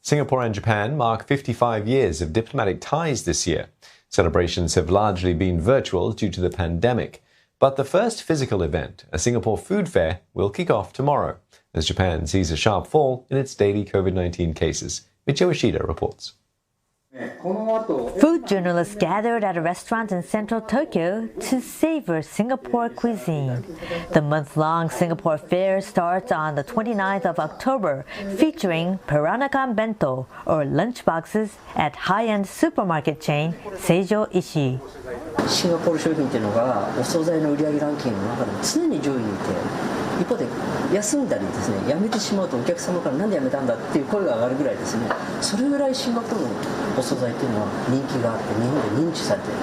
Singapore and Japan mark 55 years of diplomatic ties this year. Celebrations have largely been virtual due to the pandemic. But the first physical event, a Singapore food fair, will kick off tomorrow, as Japan sees a sharp fall in its daily COVID-19 cases. Michio Ishida reports. Food journalists gathered at a restaurant in central Tokyo to savor Singapore cuisine. The month-long Singapore Fair starts on the 29th of October, featuring Peranakan Bento, or lunchboxes, at high-end supermarket chain Seijo Ishii. シンガポール商品というのがお惣菜の売上ランキングの中でも常に上位にいて、一方で休んだりですね、やめてしまうとお客様からなんでやめたんだっていう声が上がるぐらいですね、それぐらいシンガポールのお惣菜というのは人気があって日本で認知されている。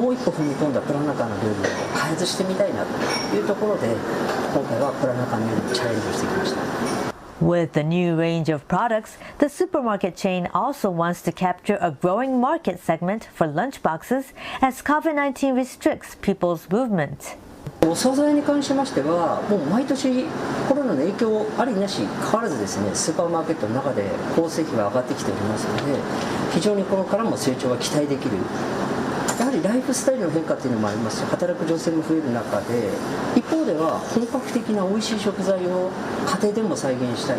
もう一歩踏み込んだプラナカの料理を開発してみたいなというところで、今回はプラナカの料理にチャレンジをしてきました。 With the new range of products, the supermarket chain also wants to capture a growing market segment for lunchboxes as COVID-19 restricts people's movement. お惣菜に関しましては、もう毎年コロナの影響ありなし変わらずですね、スーパーマーケットの中で構成比が上がってきておりますので、非常にこれからも成長が期待できる。やはりライフスタイルの変化というのもありますし、働く女性も増える中で、一方では本格的な美味しい食材を家庭でも再現したい。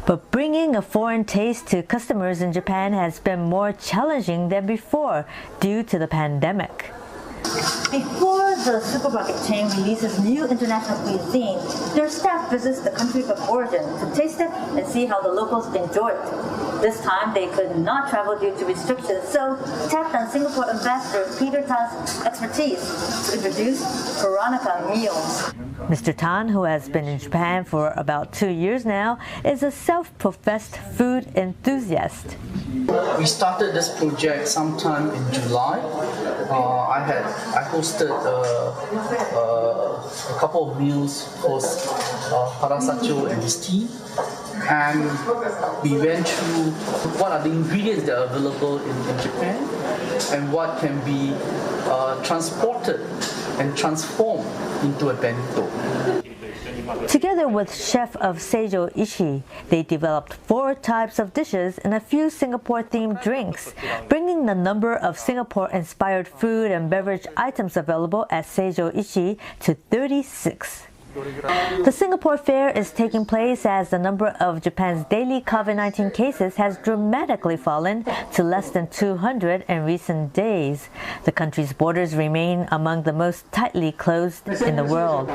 But bringing a foreign taste to customers in Japan has been more challenging than before due to the pandemic. Before the supermarket chain releases new international cuisine, their staff visits the country of origin to taste it and see how the locals enjoy it. This time they could not travel due to restrictions, so tapped on Singapore Ambassador Peter Tan's expertise to introduce Peranakan meals. Mr. Tan, who has been in Japan for about 2 years now, is a self-professed food enthusiast. We started this project sometime in July. I hosted a couple of meals for Parasacho and his team, and we went through what are the ingredients that are available in Japan and what can be transported and transformed into a bento. Together with chef of Seijo Ishii, they developed 4 types of dishes and a few Singapore-themed drinks, bringing the number of Singapore-inspired food and beverage items available at Seijo Ishii to 36. The Singapore Fair is taking place as the number of Japan's daily COVID-19 cases has dramatically fallen to less than 200 in recent days. The country's borders remain among the most tightly closed in the world.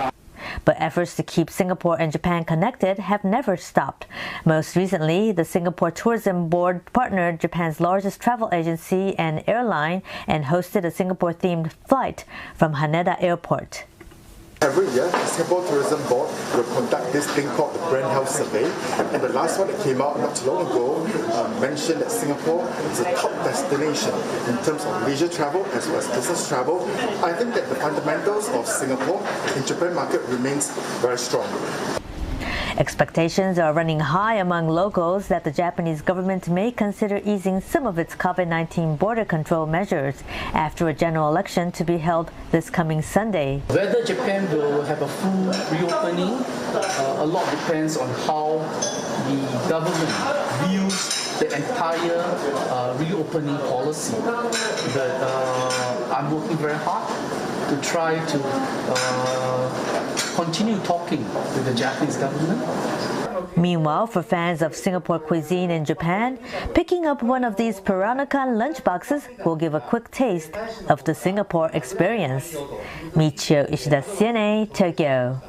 But efforts to keep Singapore and Japan connected have never stopped. Most recently, the Singapore Tourism Board partnered Japan's largest travel agency and airline and hosted a Singapore-themed flight from Haneda Airport. Every year, the Singapore Tourism Board will conduct this thing called the Brand Health Survey. And the last one that came out not too long ago mentioned that Singapore is a top destination in terms of leisure travel as well as business travel. I think that the fundamentals of Singapore in Japan market remains very strong. Expectations are running high among locals that the Japanese government may consider easing some of its COVID-19 border control measures after a general election to be held this coming Sunday. Whether Japan will have a full reopening, a lot depends on how the government views the entire reopening policy. But I'm working very hard to try to continue talking with the Japanese government. Meanwhile, for fans of Singapore cuisine in Japan, picking up one of these Peranakan lunchboxes will give a quick taste of the Singapore experience. Michio Ishida, CNA, Tokyo.